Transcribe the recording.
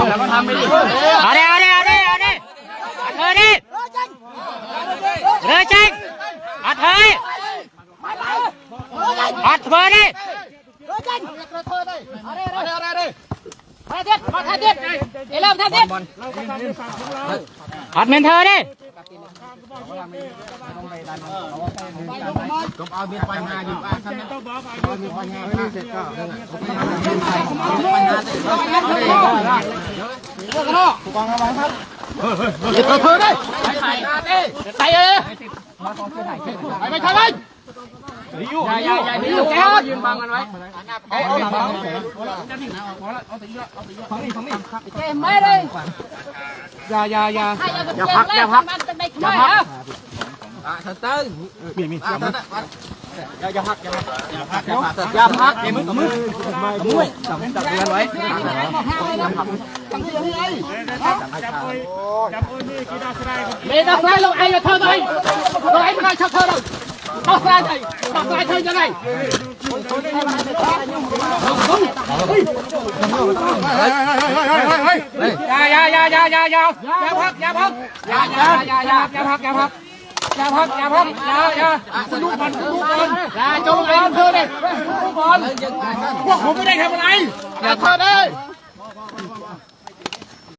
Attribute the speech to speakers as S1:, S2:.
S1: แล้วก็ทำไปดิเอาดิเธอดิเลยจริงอัดเธออัดเธอดิอัดเมนเธอดิก็เอาเบียร์ปัญหาอยู่บ้านครับเอาเบียร์ปัญหาไม่เสร็จก็ผู้กองระวังครับเดี๋ยวเธอได้ใส่เลยไปทางนั้นอย่าแกยืนบังกันไว้เจ๊ไม่เลยอย่าพักเต้นมีอย่าพักมือจับกันไว้เมตาไซลงไอ้เธอเลยลงไอ้ไม่ได้ชักเธอเลยต้องไซเธอจะไงอย่าพักลูกบอลอย่าจงไอ้เธอเลยลูกบอลพวกผมไม่ได้ทำอะไรอย่าเธอเลย